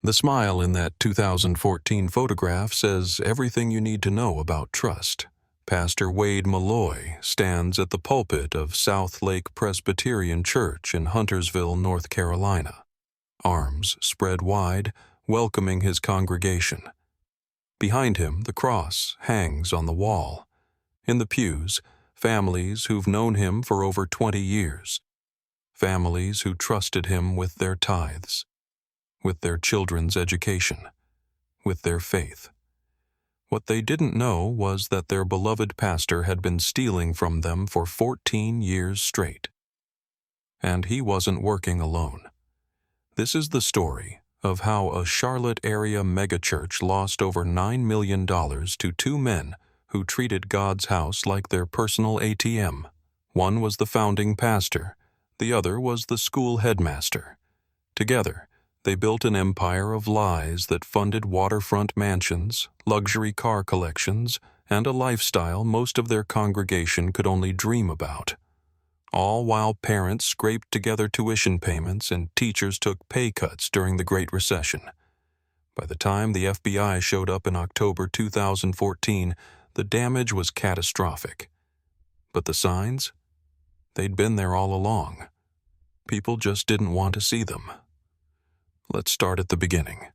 The smile in that 2014 photograph says everything you need to know about trust. Pastor Wade Malloy stands at the pulpit of SouthLake Presbyterian Church in Huntersville, North Carolina, arms spread wide, welcoming his congregation. Behind him, the cross hangs on the wall. In the pews, families who've known him for over 20 years. Families who trusted him with their tithes, with their children's education, with their faith. What they didn't know was that their beloved pastor had been stealing from them for 14 years straight. And he wasn't working alone. This is the story of how a Charlotte area megachurch lost over $9 million to two men who treated God's house like their personal ATM. One was the founding pastor, the other was the school headmaster. Together, they built an empire of lies that funded waterfront mansions, luxury car collections, and a lifestyle most of their congregation could only dream about. All while parents scraped together tuition payments and teachers took pay cuts during the Great Recession. By the time the FBI showed up in October 2014, the damage was catastrophic. But the signs? They'd been there all along. People just didn't want to see them. Let's start at the beginning.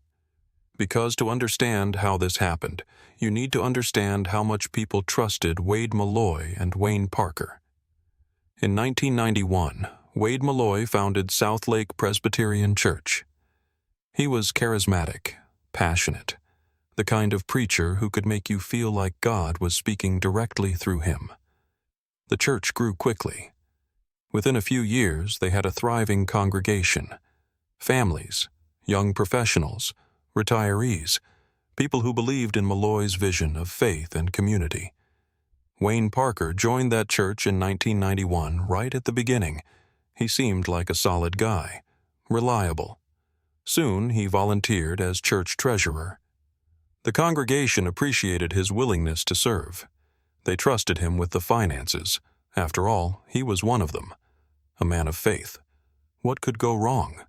Because to understand how this happened, you need to understand how much people trusted Wade Malloy and Wayne Parker. In 1991, Wade Malloy founded SouthLake Presbyterian Church. He was charismatic, passionate, the kind of preacher who could make you feel like God was speaking directly through him. The church grew quickly. Within a few years, they had a thriving congregation, families, young professionals, retirees, people who believed in Malloy's vision of faith and community. Wayne Parker joined that church in 1991 right at the beginning. He seemed like a solid guy, reliable. Soon he volunteered as church treasurer. The congregation appreciated his willingness to serve. They trusted him with the finances. After all, he was one of them, a man of faith. What could go wrong?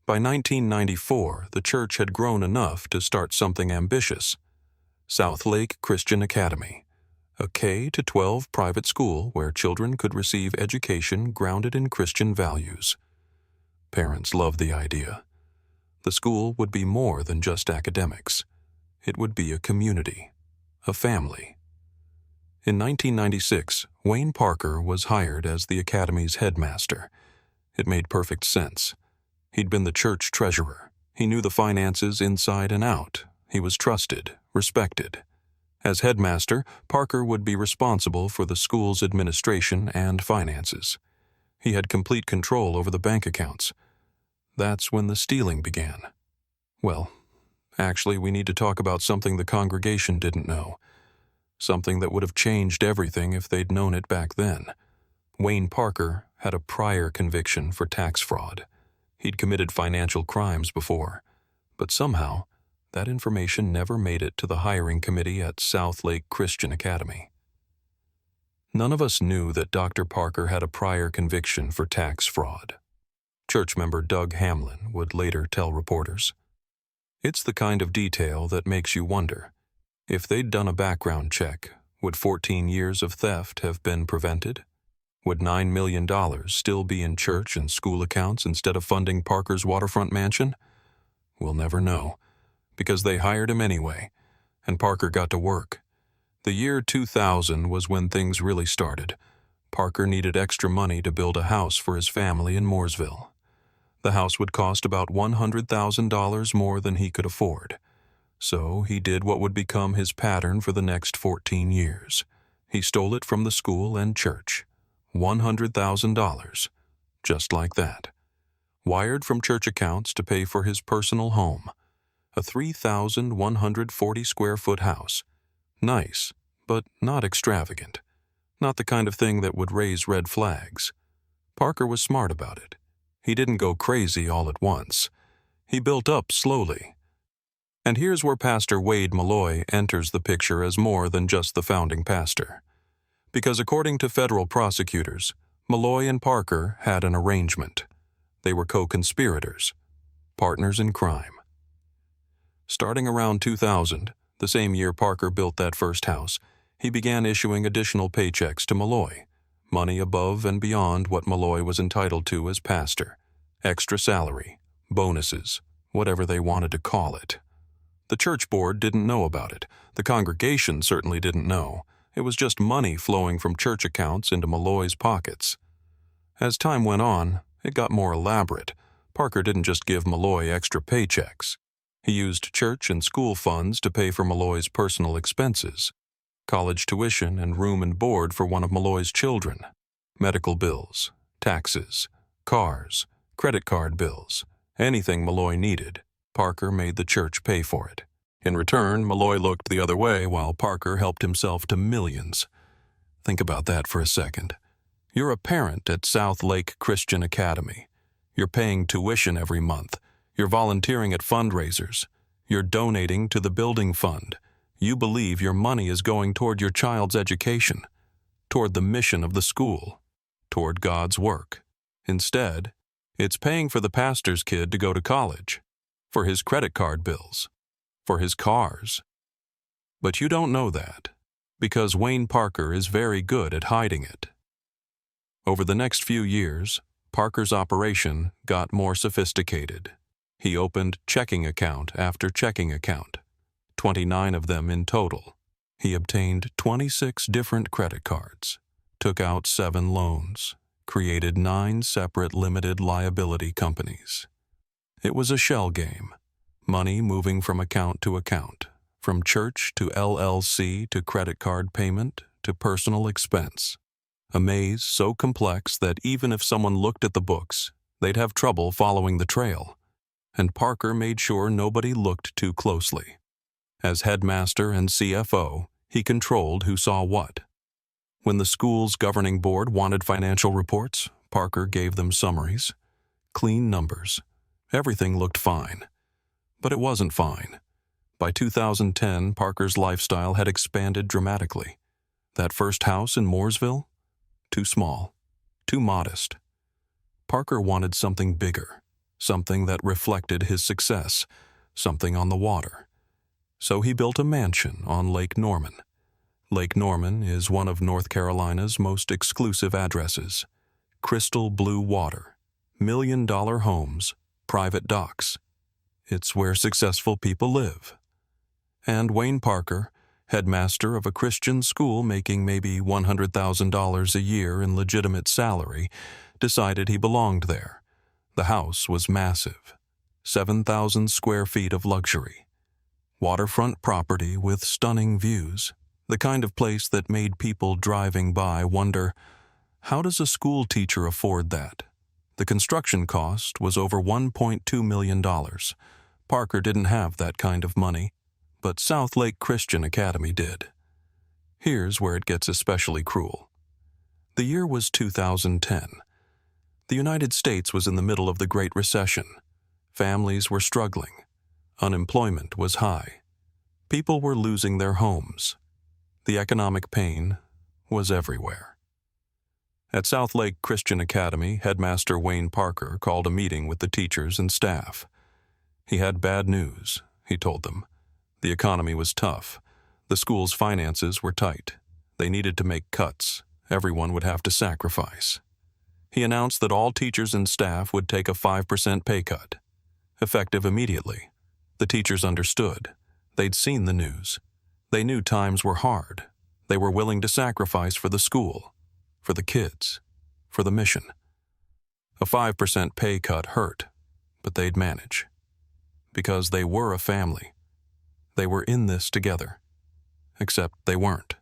By 1994, the church had grown enough to start something ambitious. SouthLake Christian Academy, a K-12 private school where children could receive education grounded in Christian values. Parents loved the idea. The school would be more than just academics. It would be a community, a family. In 1996, Wayne Parker was hired as the academy's headmaster. It made perfect sense. He'd been the church treasurer. He knew the finances inside and out. He was trusted, respected. As headmaster, Parker would be responsible for the school's administration and finances. He had complete control over the bank accounts. That's when the stealing began. Well, actually, we need to talk about something the congregation didn't know. Something that would have changed everything if they'd known it back then. Wayne Parker had a prior conviction for tax fraud. He'd committed financial crimes before, but somehow that information never made it to the hiring committee at SouthLake Christian Academy. None of us knew that Dr. Parker had a prior conviction for tax fraud. Church member Doug Hamlin would later tell reporters. It's the kind of detail that makes you wonder, if they'd done a background check, would 14 years of theft have been prevented? Would $9 million still be in church and school accounts instead of funding Parker's waterfront mansion? We'll never know, because they hired him anyway, and Parker got to work. The year 2000 was when things really started. Parker needed extra money to build a house for his family in Mooresville. The house would cost about $100,000 more than he could afford. So he did what would become his pattern for the next 14 years. He stole it from the school and church. $100,000, just like that. Wired from church accounts to pay for his personal home, a 3,140 square foot house. Nice, but not extravagant. Not the kind of thing that would raise red flags. Parker was smart about it. He didn't go crazy all at once. He built up slowly. And here's where Pastor Wade Malloy enters the picture as more than just the founding pastor. Because according to federal prosecutors, Malloy and Parker had an arrangement. They were co-conspirators, partners in crime. Starting around 2000, the same year Parker built that first house, he began issuing additional paychecks to Malloy, money above and beyond what Malloy was entitled to as pastor, extra salary, bonuses, whatever they wanted to call it. The church board didn't know about it. The congregation certainly didn't know. It was just money flowing from church accounts into Malloy's pockets. As time went on, it got more elaborate. Parker didn't just give Malloy extra paychecks. He used church and school funds to pay for Malloy's personal expenses, college tuition and room and board for one of Malloy's children, medical bills, taxes, cars, credit card bills, anything Malloy needed. Parker made the church pay for it. In return, Malloy looked the other way while Parker helped himself to millions. Think about that for a second. You're a parent at SouthLake Christian Academy. You're paying tuition every month. You're volunteering at fundraisers. You're donating to the building fund. You believe your money is going toward your child's education, toward the mission of the school, toward God's work. Instead, it's paying for the pastor's kid to go to college, for his credit card bills, for his cars. But you don't know that, because Wayne Parker is very good at hiding it. Over the next few years, Parker's operation got more sophisticated. He opened checking account after checking account, 29 of them in total. He obtained 26 different credit cards, took out 7 loans, created 9 separate limited liability companies. It was a shell game, money moving from account to account, from church to LLC to credit card payment to personal expense. A maze so complex that even if someone looked at the books, they'd have trouble following the trail. And Parker made sure nobody looked too closely. As headmaster and CFO, he controlled who saw what. When the school's governing board wanted financial reports, Parker gave them summaries. Clean numbers. Everything looked fine. But it wasn't fine. By 2010, Parker's lifestyle had expanded dramatically. That first house in Mooresville? Too small. Too modest. Parker wanted something bigger, something that reflected his success, something on the water. So he built a mansion on Lake Norman. Lake Norman is one of North Carolina's most exclusive addresses. Crystal blue water, million-dollar homes, private docks. It's where successful people live. And Wayne Parker, headmaster of a Christian school making maybe $100,000 a year in legitimate salary, decided he belonged there. The house was massive, 7,000 square feet of luxury. Waterfront property with stunning views, the kind of place that made people driving by wonder, how does a school teacher afford that? The construction cost was over $1.2 million. Parker didn't have that kind of money, but SouthLake Christian Academy did. Here's where it gets especially cruel. The year was 2010. The United States was in the middle of the Great Recession. Families were struggling. Unemployment was high. People were losing their homes. The economic pain was everywhere. At SouthLake Christian Academy, Headmaster Wayne Parker called a meeting with the teachers and staff. He had bad news, he told them. The economy was tough. The school's finances were tight. They needed to make cuts. Everyone would have to sacrifice. He announced that all teachers and staff would take a 5% pay cut, effective immediately. The teachers understood. They'd seen the news. They knew times were hard. They were willing to sacrifice for the school, for the kids, for the mission. A 5% pay cut hurt, but they'd manage. Because they were a family. They were in this together. Except they weren't.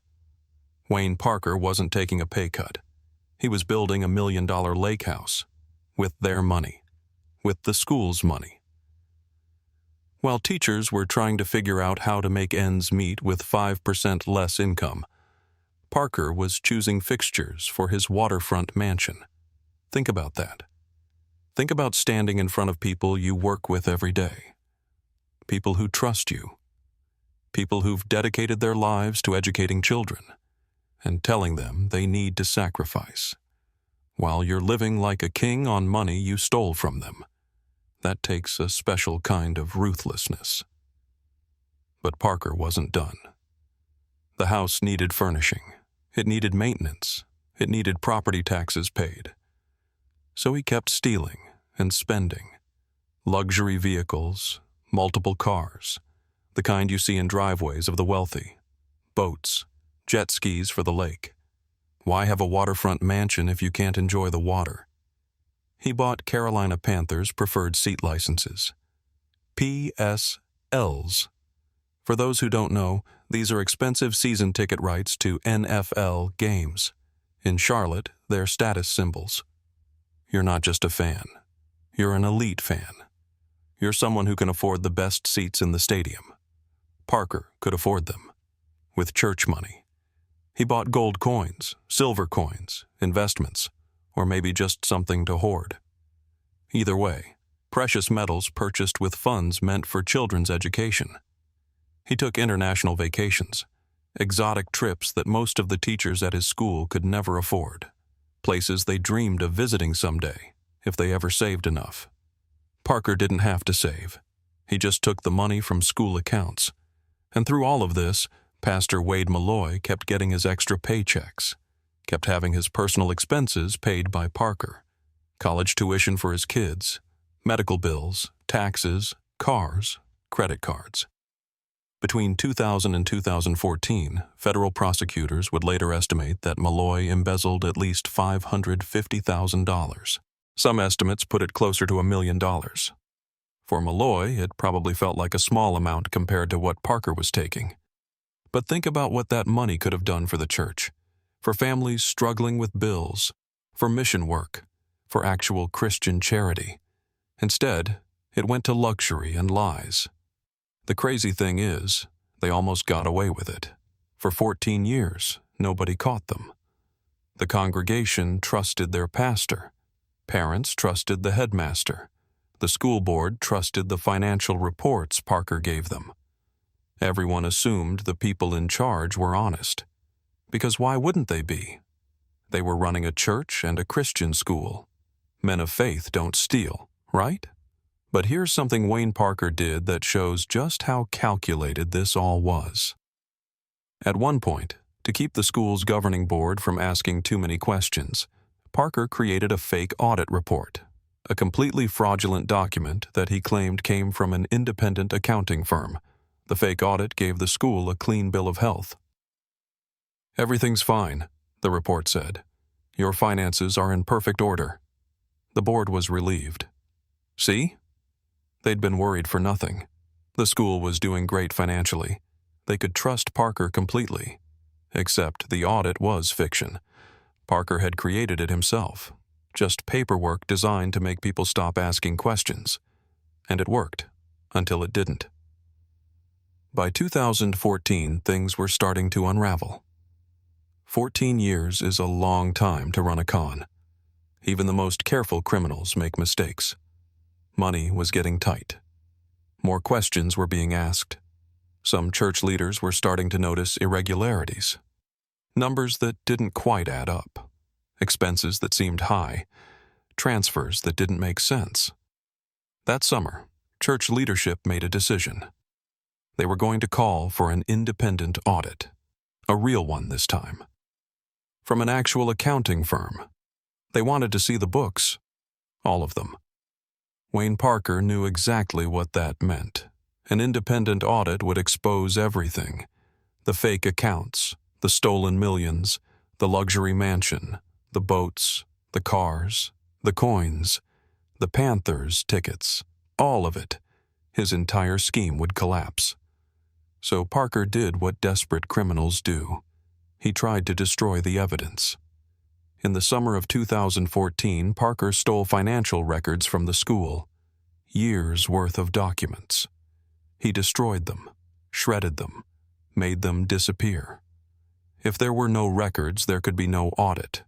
Wayne Parker wasn't taking a pay cut. He was building $1 million lake house. With their money. With the school's money. While teachers were trying to figure out how to make ends meet with 5% less income, Parker was choosing fixtures for his waterfront mansion. Think about that. Think about standing in front of people you work with every day. People who trust you. People who've dedicated their lives to educating children and telling them they need to sacrifice, while you're living like a king on money you stole from them. That takes a special kind of ruthlessness. But Parker wasn't done. The house needed furnishing. It needed maintenance. It needed property taxes paid. So he kept stealing and spending. Luxury vehicles, multiple cars, the kind you see in driveways of the wealthy, boats, jet skis for the lake. Why have a waterfront mansion if you can't enjoy the water? He bought Carolina Panthers preferred seat licenses. PSLs. For those who don't know, these are expensive season ticket rights to NFL games. In Charlotte, they're status symbols. You're not just a fan. You're an elite fan. You're someone who can afford the best seats in the stadium. Parker could afford them. With church money. He bought gold coins, silver coins, investments, or maybe just something to hoard. Either way, precious metals purchased with funds meant for children's education. He took international vacations, exotic trips that most of the teachers at his school could never afford, places they dreamed of visiting someday, if they ever saved enough. Parker didn't have to save. He just took the money from school accounts. And through all of this, Pastor Wade Malloy kept getting his extra paychecks, kept having his personal expenses paid by Parker, college tuition for his kids, medical bills, taxes, cars, credit cards. Between 2000 and 2014, federal prosecutors would later estimate that Malloy embezzled at least $550,000. Some estimates put it closer to $1 million. For Malloy, it probably felt like a small amount compared to what Parker was taking. But think about what that money could have done for the church, for families struggling with bills, for mission work, for actual Christian charity. Instead, it went to luxury and lies. The crazy thing is, they almost got away with it. For 14 years, nobody caught them. The congregation trusted their pastor. Parents trusted the headmaster. The school board trusted the financial reports Parker gave them. Everyone assumed the people in charge were honest. Because why wouldn't they be? They were running a church and a Christian school. Men of faith don't steal, right? But here's something Wayne Parker did that shows just how calculated this all was. At one point, to keep the school's governing board from asking too many questions, Parker created a fake audit report, a completely fraudulent document that he claimed came from an independent accounting firm. The fake audit gave the school a clean bill of health. "Everything's fine," the report said. "Your finances are in perfect order." The board was relieved. See? They'd been worried for nothing. The school was doing great financially. They could trust Parker completely. Except the audit was fiction. Parker had created it himself. Just paperwork designed to make people stop asking questions. And it worked, until it didn't. By 2014, things were starting to unravel. 14 years is a long time to run a con. Even the most careful criminals make mistakes. Money was getting tight. More questions were being asked. Some church leaders were starting to notice irregularities. Numbers that didn't quite add up. Expenses that seemed high. Transfers that didn't make sense. That summer, church leadership made a decision. They were going to call for an independent audit. A real one this time. From an actual accounting firm. They wanted to see the books. All of them. Wayne Parker knew exactly what that meant. An independent audit would expose everything. The fake accounts, the stolen millions, the luxury mansion, the boats, the cars, the coins, the Panthers tickets, all of it. His entire scheme would collapse. So Parker did what desperate criminals do. He tried to destroy the evidence. In the summer of 2014, Parker stole financial records from the school. Years' worth of documents. He destroyed them, shredded them, made them disappear. If there were no records, there could be no audit.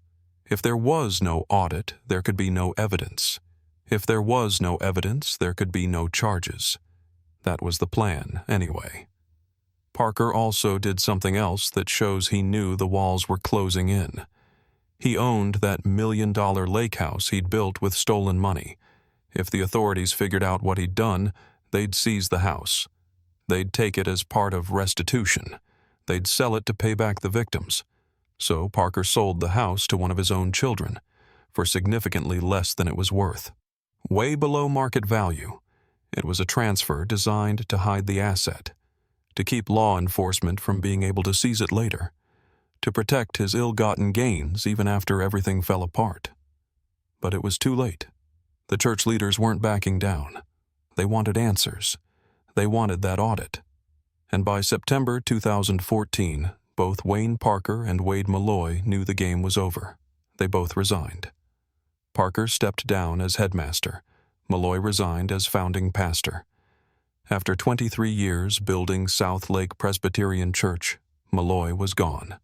If there was no audit, there could be no evidence. If there was no evidence, there could be no charges. That was the plan, anyway. Parker also did something else that shows he knew the walls were closing in. He owned that $1 million lake house he'd built with stolen money. If the authorities figured out what he'd done, they'd seize the house. They'd take it as part of restitution. They'd sell it to pay back the victims. So Parker sold the house to one of his own children for significantly less than it was worth. Way below market value. It was a transfer designed to hide the asset, to keep law enforcement from being able to seize it later, to protect his ill-gotten gains even after everything fell apart. But it was too late. The church leaders weren't backing down. They wanted answers. They wanted that audit. And by September 2014, both Wayne Parker and Wade Malloy knew the game was over. They both resigned. Parker stepped down as headmaster. Malloy resigned as founding pastor. After 23 years building SouthLake Presbyterian Church, Malloy was gone.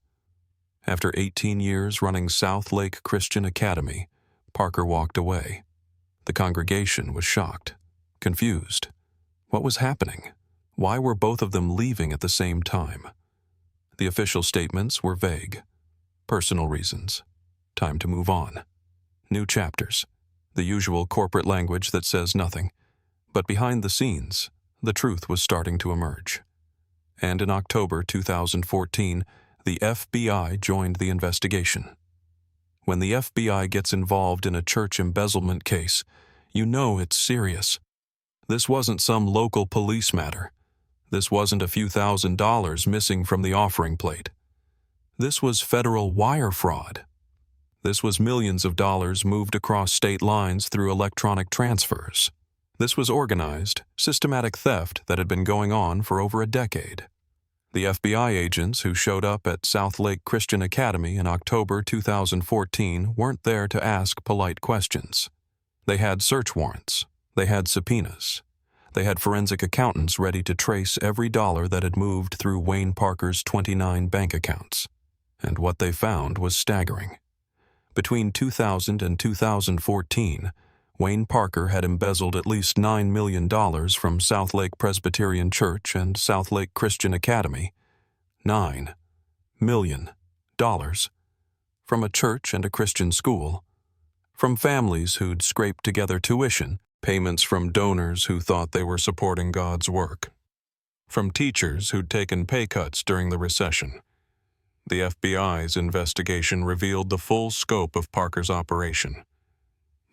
After 18 years running SouthLake Christian Academy, Parker walked away. The congregation was shocked, confused. What was happening? Why were both of them leaving at the same time? The official statements were vague. Personal reasons. Time to move on. New chapters. The usual corporate language that says nothing. But behind the scenes, the truth was starting to emerge. And in October 2014, the FBI joined the investigation. When the FBI gets involved in a church embezzlement case, you know it's serious. This wasn't some local police matter. This wasn't a few $1,000s missing from the offering plate. This was federal wire fraud. This was millions of dollars moved across state lines through electronic transfers. This was organized, systematic theft that had been going on for over a decade. The FBI agents who showed up at SouthLake Christian Academy in October 2014 weren't there to ask polite questions. They had search warrants. They had subpoenas. They had forensic accountants ready to trace every dollar that had moved through Wayne Parker's 29 bank accounts. And what they found was staggering. Between 2000 and 2014, Wayne Parker had embezzled at least $9 million from SouthLake Presbyterian Church and SouthLake Christian Academy. $9 million. From a church and a Christian school. From families who'd scraped together tuition, payments from donors who thought they were supporting God's work. From teachers who'd taken pay cuts during the recession. The FBI's investigation revealed the full scope of Parker's operation.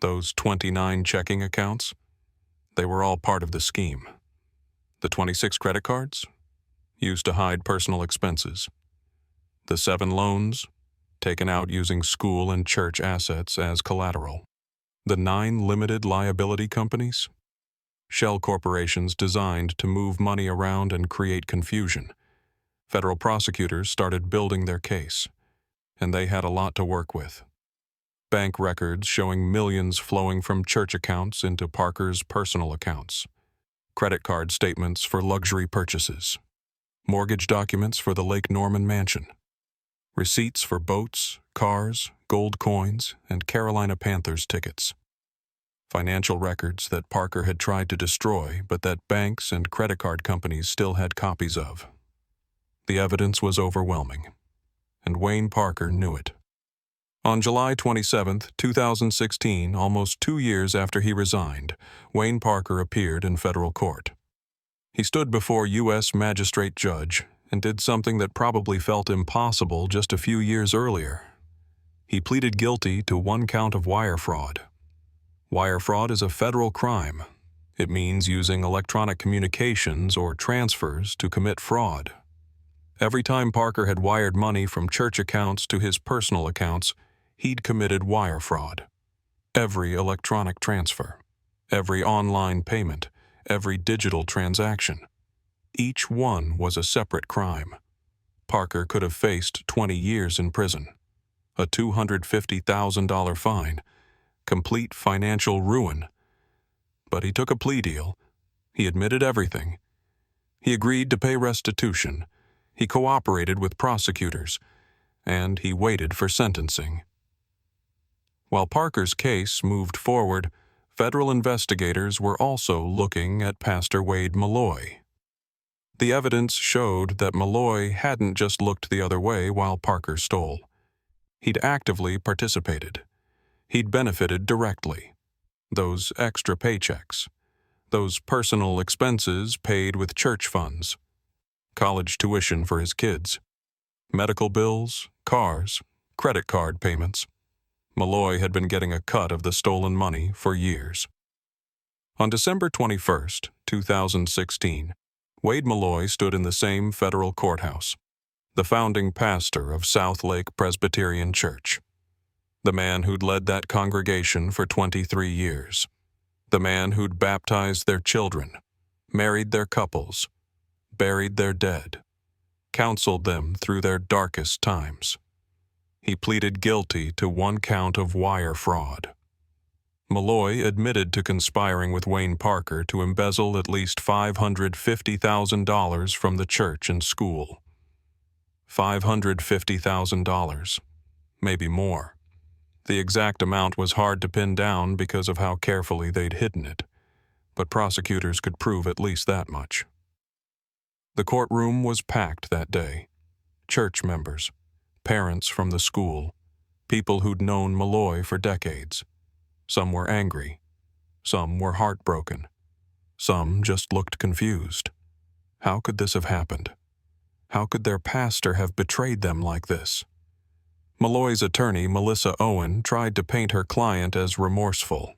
Those 29 checking accounts, they were all part of the scheme. The 26 credit cards, used to hide personal expenses. The 7 loans, taken out using school and church assets as collateral. The 9 limited liability companies, shell corporations designed to move money around and create confusion. Federal prosecutors started building their case, and they had a lot to work with. Bank records showing millions flowing from church accounts into Parker's personal accounts. Credit card statements for luxury purchases. Mortgage documents for the Lake Norman mansion. Receipts for boats, cars, gold coins, and Carolina Panthers tickets. Financial records that Parker had tried to destroy, but that banks and credit card companies still had copies of. The evidence was overwhelming, and Wayne Parker knew it. On July 27, 2016, almost 2 years after he resigned, Wayne Parker appeared in federal court. He stood before U.S. magistrate judge and did something that probably felt impossible just a few years earlier. He pleaded guilty to 1 count of wire fraud. Wire fraud is a federal crime. It means using electronic communications or transfers to commit fraud. Every time Parker had wired money from church accounts to his personal accounts, he'd committed wire fraud. Every electronic transfer, every online payment, every digital transaction. Each one was a separate crime. Parker could have faced 20 years in prison, a $250,000 fine, complete financial ruin. But he took a plea deal. He admitted everything. He agreed to pay restitution. He cooperated with prosecutors, and he waited for sentencing. While Parker's case moved forward, federal investigators were also looking at Pastor Wade Malloy. The evidence showed that Malloy hadn't just looked the other way while Parker stole. He'd actively participated. He'd benefited directly. Those extra paychecks, Those personal expenses paid with church funds. College tuition for his kids. Medical bills, cars, credit card payments. Malloy had been getting a cut of the stolen money for years. On December 21st, 2016, Wade Malloy stood in the same federal courthouse, the founding pastor of SouthLake Presbyterian Church. The man who'd led that congregation for 23 years. The man who'd baptized their children, married their couples, buried their dead, counseled them through their darkest times. He pleaded guilty to 1 count of wire fraud. Malloy admitted to conspiring with Wayne Parker to embezzle at least $550,000 from the church and school. $550,000, maybe more. The exact amount was hard to pin down because of how carefully they'd hidden it, but prosecutors could prove at least that much. The courtroom was packed that day. Church members, parents from the school, people who'd known Malloy for decades. Some were angry. Some were heartbroken. Some just looked confused. How could this have happened? How could their pastor have betrayed them like this? Malloy's attorney, Melissa Owen, tried to paint her client as remorseful.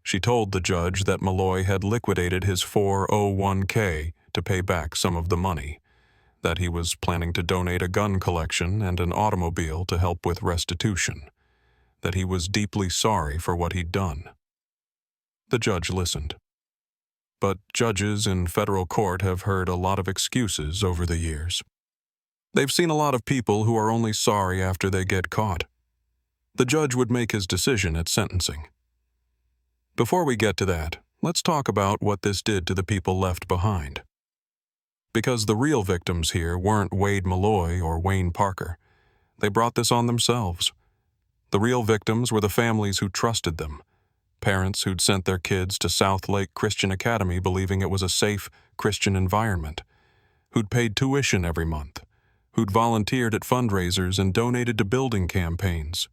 She told the judge that Malloy had liquidated his 401k to pay back some of the money, that he was planning to donate a gun collection and an automobile to help with restitution, that he was deeply sorry for what he'd done. The judge listened. But judges in federal court have heard a lot of excuses over the years. They've seen a lot of people who are only sorry after they get caught. The judge would make his decision at sentencing. Before we get to that, let's talk about what this did to the people left behind. Because the real victims here weren't Wade Malloy or Wayne Parker. They brought this on themselves. The real victims were the families who trusted them, parents who'd sent their kids to SouthLake Christian Academy believing it was a safe Christian environment, who'd paid tuition every month, who'd volunteered at fundraisers and donated to building campaigns,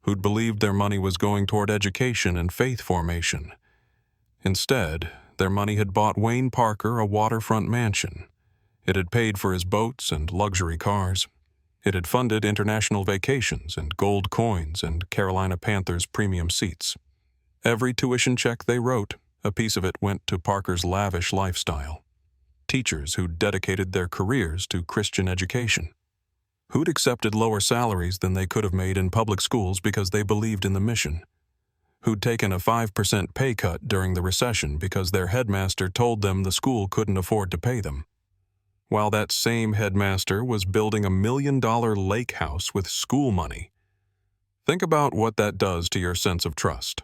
who'd believed their money was going toward education and faith formation. Instead, their money had bought Wayne Parker a waterfront mansion. It had paid for his boats and luxury cars. It had funded international vacations and gold coins and Carolina Panthers premium seats. Every tuition check they wrote, a piece of it went to Parker's lavish lifestyle. Teachers who'd dedicated their careers to Christian education, who'd accepted lower salaries than they could have made in public schools because they believed in the mission, who'd taken a 5% pay cut during the recession because their headmaster told them the school couldn't afford to pay them, while that same headmaster was building $1 million lake house with school money. Think about what that does to your sense of trust,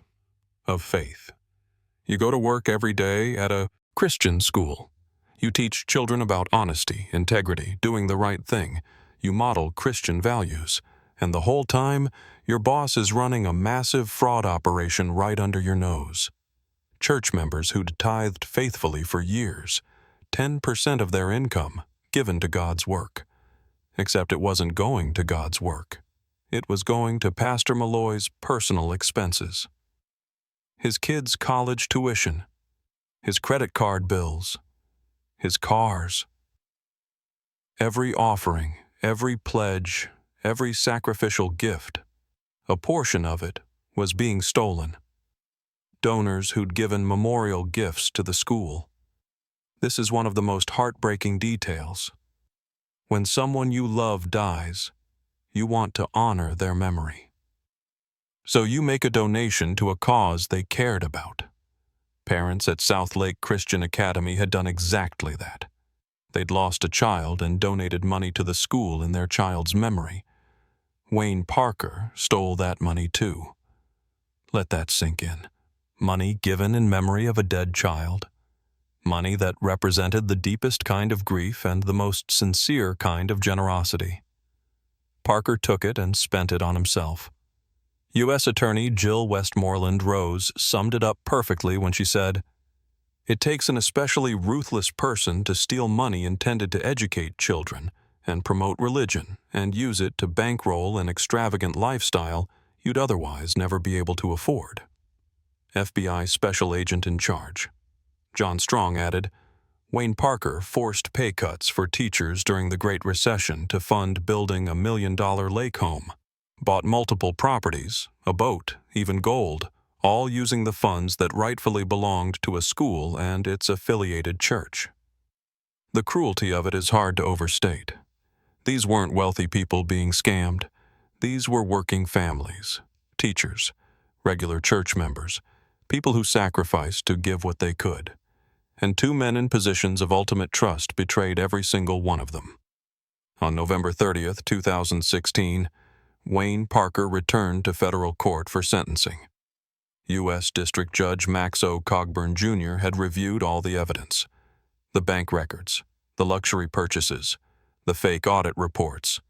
of faith. You go to work every day at a Christian school. You teach children about honesty, integrity, doing the right thing. You model Christian values. And the whole time, your boss is running a massive fraud operation right under your nose. Church members who'd tithed faithfully for years, 10% of their income given to God's work. Except it wasn't going to God's work. It was going to Pastor Malloy's personal expenses. His kids' college tuition, his credit card bills, his cars. Every offering, every pledge, every sacrificial gift, a portion of it was being stolen. Donors who'd given memorial gifts to the school. This is one of the most heartbreaking details. When someone you love dies, you want to honor their memory. So you make a donation to a cause they cared about. Parents at SouthLake Christian Academy had done exactly that. They'd lost a child and donated money to the school in their child's memory. Wayne Parker stole that money too. Let that sink in. Money given in memory of a dead child. Money that represented the deepest kind of grief and the most sincere kind of generosity. Parker took it and spent it on himself. U.S. Attorney Jill Westmoreland Rose summed it up perfectly when she said, "It takes an especially ruthless person to steal money intended to educate children and promote religion and use it to bankroll an extravagant lifestyle you'd otherwise never be able to afford." FBI Special Agent in Charge. John Strong added, Wayne Parker forced pay cuts for teachers during the Great Recession to fund building a $1 million lake home, bought multiple properties, a boat, even gold, all using the funds that rightfully belonged to a school and its affiliated church. The cruelty of it is hard to overstate. These weren't wealthy people being scammed. These were working families, teachers, regular church members, people who sacrificed to give what they could. And two men in positions of ultimate trust betrayed every single one of them. On November 30th, 2016, Wayne Parker returned to federal court for sentencing. U.S. District Judge Max O. Cogburn, Jr. had reviewed all the evidence: the bank records, the luxury purchases, the fake audit reports,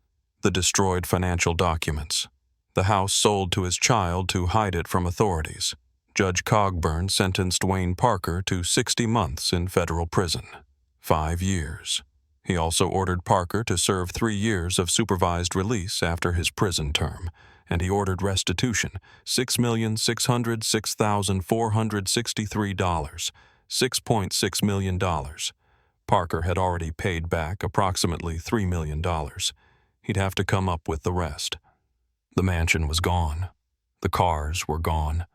the destroyed financial documents, the house sold to his child to hide it from authorities. Judge Cogburn sentenced Wayne Parker to 60 months in federal prison, 5 years. He also ordered Parker to serve 3 years of supervised release after his prison term, and he ordered restitution, $6,606,463, $6.6 million. Parker had already paid back approximately $3 million. He'd have to come up with the rest. The mansion was gone. The cars were gone.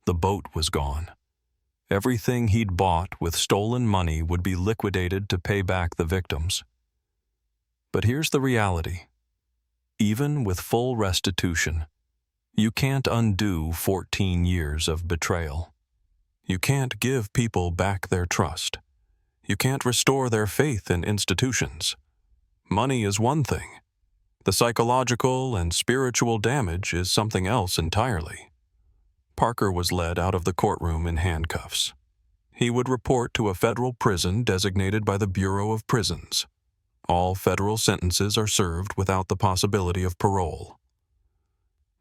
The boat was gone. Everything he'd bought with stolen money would be liquidated to pay back the victims. But here's the reality. Even with full restitution, you can't undo 14 years of betrayal. You can't give people back their trust. You can't restore their faith in institutions. Money is one thing. The psychological and spiritual damage is something else entirely. Parker was led out of the courtroom in handcuffs. He would report to a federal prison designated by the Bureau of Prisons. All federal sentences are served without the possibility of parole.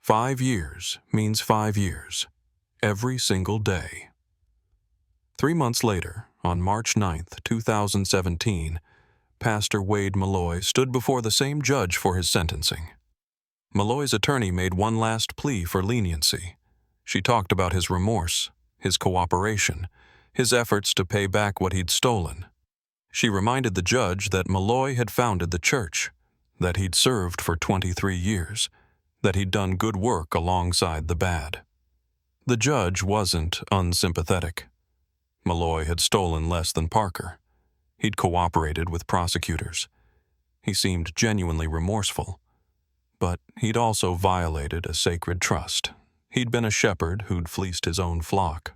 5 years means 5 years, every single day. 3 months later, on March 9th, 2017, Pastor Wade Malloy stood before the same judge for his sentencing. Malloy's attorney made one last plea for leniency. She talked about his remorse, his cooperation, his efforts to pay back what he'd stolen. She reminded the judge that Malloy had founded the church, that he'd served for 23 years, that he'd done good work alongside the bad. The judge wasn't unsympathetic. Malloy had stolen less than Parker. He'd cooperated with prosecutors. He seemed genuinely remorseful. But he'd also violated a sacred trust. He'd been a shepherd who'd fleeced his own flock.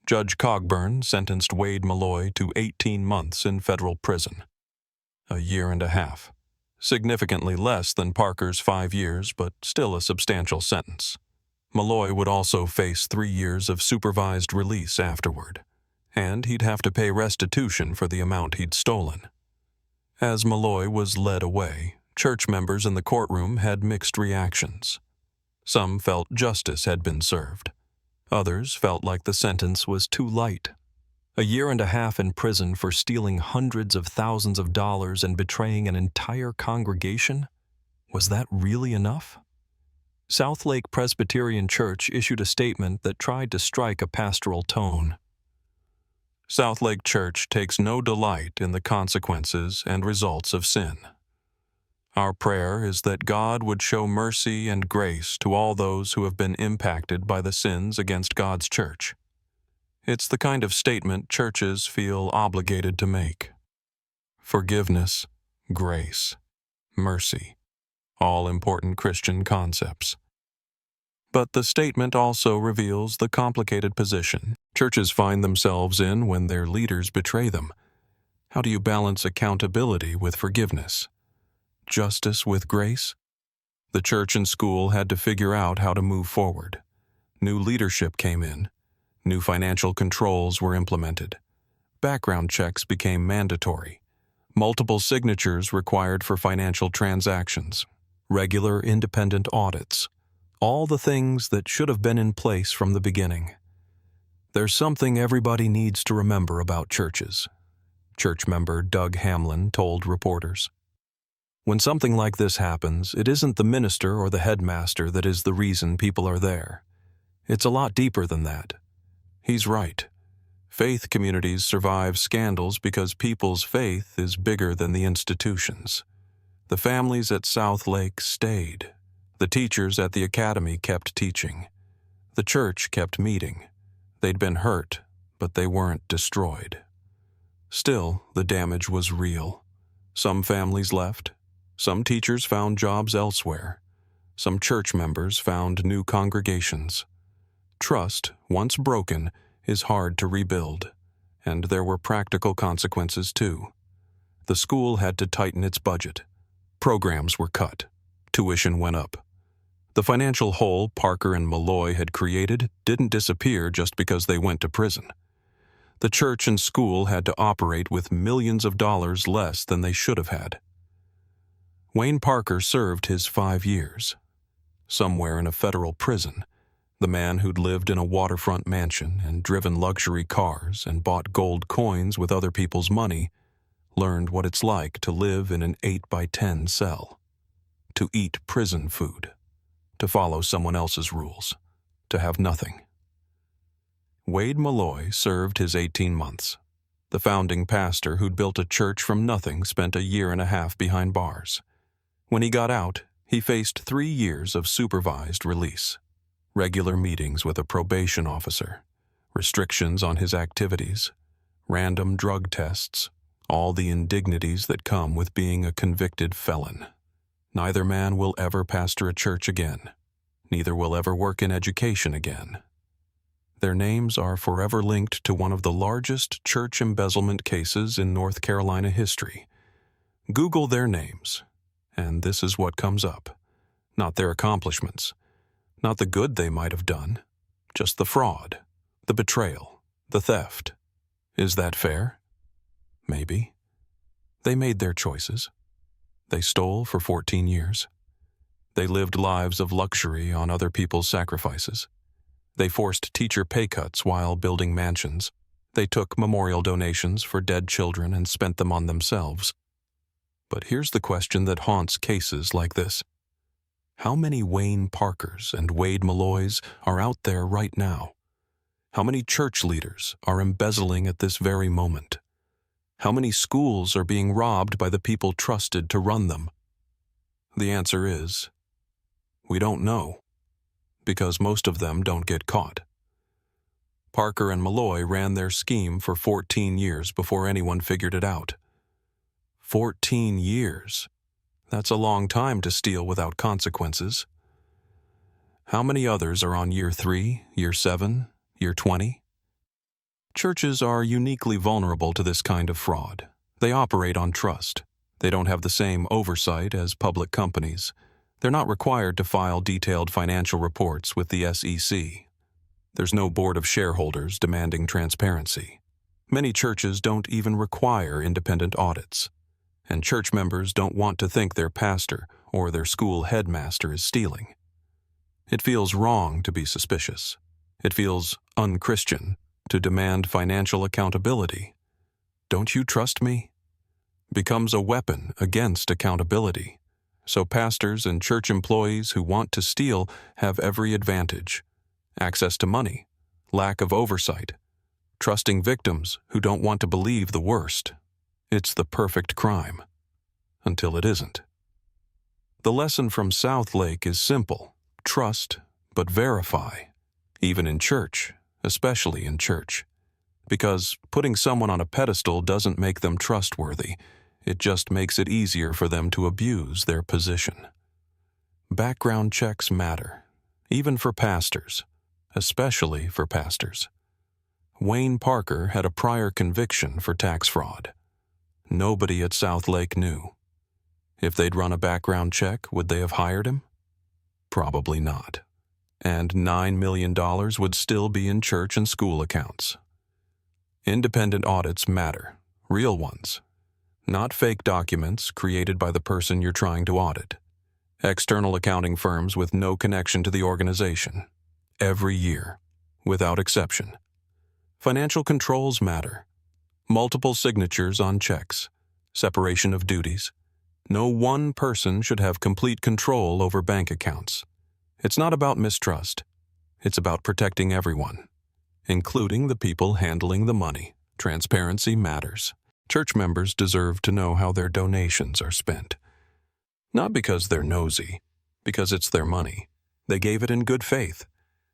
Judge Cogburn sentenced Wade Malloy to 18 months in federal prison. A year and a half. Significantly less than Parker's 5 years, but still a substantial sentence. Malloy would also face 3 years of supervised release afterward, and he'd have to pay restitution for the amount he'd stolen. As Malloy was led away, church members in the courtroom had mixed reactions. Some felt justice had been served. Others felt like the sentence was too light. A year and a half in prison for stealing hundreds of thousands of dollars and betraying an entire congregation? Was that really enough? SouthLake Presbyterian Church issued a statement that tried to strike a pastoral tone. SouthLake Church takes no delight in the consequences and results of sin. Our prayer is that God would show mercy and grace to all those who have been impacted by the sins against God's church. It's the kind of statement churches feel obligated to make. Forgiveness, grace, mercy, all important Christian concepts. But the statement also reveals the complicated position churches find themselves in when their leaders betray them. How do you balance accountability with forgiveness? Justice with grace? The church and school had to figure out how to move forward. New leadership came in. New financial controls were implemented. Background checks became mandatory. Multiple signatures required for financial transactions. Regular independent audits. All the things that should have been in place from the beginning. There's something everybody needs to remember about churches, church member Doug Hamlin told reporters. When something like this happens, it isn't the minister or the headmaster that is the reason people are there. It's a lot deeper than that. He's right. Faith communities survive scandals because people's faith is bigger than the institutions. The families at SouthLake stayed. The teachers at the academy kept teaching. The church kept meeting. They'd been hurt, but they weren't destroyed. Still, the damage was real. Some families left. Some teachers found jobs elsewhere. Some church members found new congregations. Trust, once broken, is hard to rebuild, and there were practical consequences too. The school had to tighten its budget. Programs were cut. Tuition went up. The financial hole Parker and Malloy had created didn't disappear just because they went to prison. The church and school had to operate with millions of dollars less than they should have had. Wayne Parker served his 5 years. Somewhere in a federal prison, the man who'd lived in a waterfront mansion and driven luxury cars and bought gold coins with other people's money learned what it's like to live in an 8x10 cell, to eat prison food, to follow someone else's rules, to have nothing. Wade Malloy served his 18 months. The founding pastor who'd built a church from nothing spent a year and a half behind bars. When he got out, he faced 3 years of supervised release. Regular meetings with a probation officer, restrictions on his activities, random drug tests, all the indignities that come with being a convicted felon. Neither man will ever pastor a church again. Neither will ever work in education again. Their names are forever linked to one of the largest church embezzlement cases in North Carolina history. Google their names, and this is what comes up. Not their accomplishments. Not the good they might have done, just the fraud, the betrayal, the theft. Is that fair? Maybe. They made their choices. They stole for 14 years. They lived lives of luxury on other people's sacrifices. They forced teacher pay cuts while building mansions. They took memorial donations for dead children and spent them on themselves. But here's the question that haunts cases like this. How many Wayne Parkers and Wade Malloys are out there right now? How many church leaders are embezzling at this very moment? How many schools are being robbed by the people trusted to run them? The answer is, we don't know, because most of them don't get caught. Parker and Malloy ran their scheme for 14 years before anyone figured it out. 14 years. That's a long time to steal without consequences. How many others are on year 3, year 7, year 20? Churches are uniquely vulnerable to this kind of fraud. They operate on trust. They don't have the same oversight as public companies. They're not required to file detailed financial reports with the SEC. There's no board of shareholders demanding transparency. Many churches don't even require independent audits. And church members don't want to think their pastor or their school headmaster is stealing. It feels wrong to be suspicious. It feels unchristian to demand financial accountability. Don't you trust me? Becomes a weapon against accountability. So pastors and church employees who want to steal have every advantage. Access to money, lack of oversight, trusting victims who don't want to believe the worst. It's the perfect crime, until it isn't. The lesson from SouthLake is simple. Trust, but verify, even in church, especially in church. Because putting someone on a pedestal doesn't make them trustworthy. It just makes it easier for them to abuse their position. Background checks matter, even for pastors, especially for pastors. Wayne Parker had a prior conviction for tax fraud. Nobody at SouthLake knew. If they'd run a background check, would they have hired him? Probably not. And $9 million would still be in church and school accounts. Independent audits matter, real ones. Not fake documents created by the person you're trying to audit. External accounting firms with no connection to the organization. Every year, without exception. Financial controls matter. Multiple signatures on checks. Separation of duties. No one person should have complete control over bank accounts. It's not about mistrust. It's about protecting everyone. including the people handling the money. Transparency matters. Church members deserve to know how their donations are spent. Not because they're nosy, because it's their money. They gave it in good faith.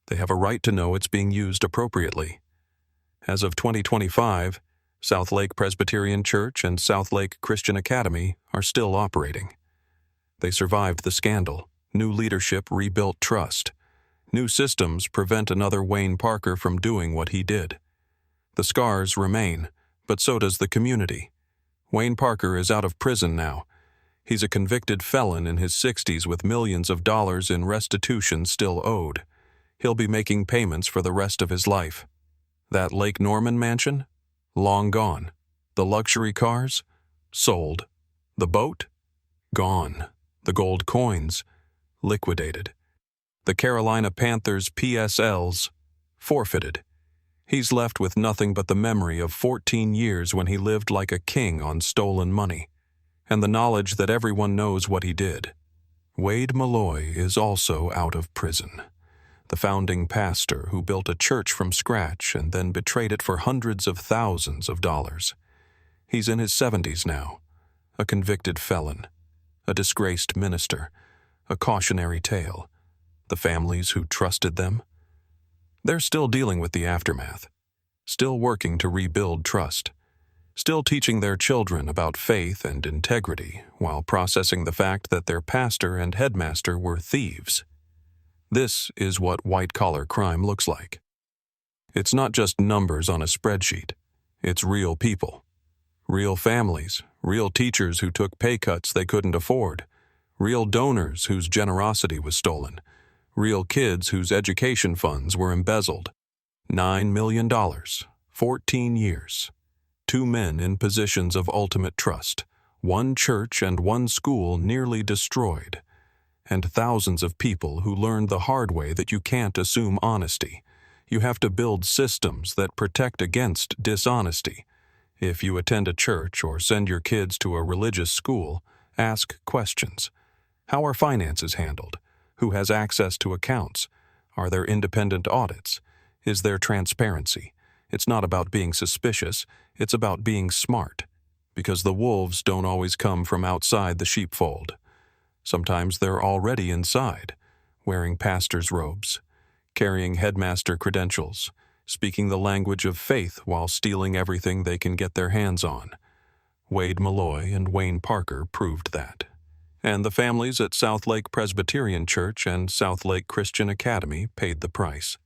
They have a right to know it's being used appropriately. As of 2025, SouthLake Presbyterian Church and SouthLake Christian Academy are still operating. They survived the scandal. New leadership rebuilt trust. New systems prevent another Wayne Parker from doing what he did. The scars remain, but so does the community. Wayne Parker is out of prison now. He's a convicted felon in his 60s with millions of dollars in restitution still owed. He'll be making payments for the rest of his life. That Lake Norman mansion? Long gone. The luxury cars? Sold. The boat? Gone. The gold coins? Liquidated. The Carolina Panthers PSLs? Forfeited. He's left with nothing but the memory of 14 years when he lived like a king on stolen money, and the knowledge that everyone knows what he did. Wade Malloy is also out of prison. The founding pastor who built a church from scratch and then betrayed it for hundreds of thousands of dollars. He's in his 70s now, a convicted felon, a disgraced minister, a cautionary tale. The families who trusted them? They're still dealing with the aftermath, still working to rebuild trust, still teaching their children about faith and integrity while processing the fact that their pastor and headmaster were thieves. This is what white-collar crime looks like. It's not just numbers on a spreadsheet. It's real people. Real families, real teachers who took pay cuts they couldn't afford, real donors whose generosity was stolen, real kids whose education funds were embezzled. $9 million, 14 years. 2 men in positions of ultimate trust, 1 church and 1 school nearly destroyed, and thousands of people who learned the hard way that you can't assume honesty. You have to build systems that protect against dishonesty. If you attend a church or send your kids to a religious school, ask questions. How are finances handled? Who has access to accounts? Are there independent audits? Is there transparency? It's not about being suspicious, it's about being smart. Because the wolves don't always come from outside the sheepfold. Sometimes they're already inside, wearing pastor's robes, carrying headmaster credentials, speaking the language of faith while stealing everything they can get their hands on. Wade Malloy and Wayne Parker proved that. And the families at SouthLake Presbyterian Church and SouthLake Christian Academy paid the price.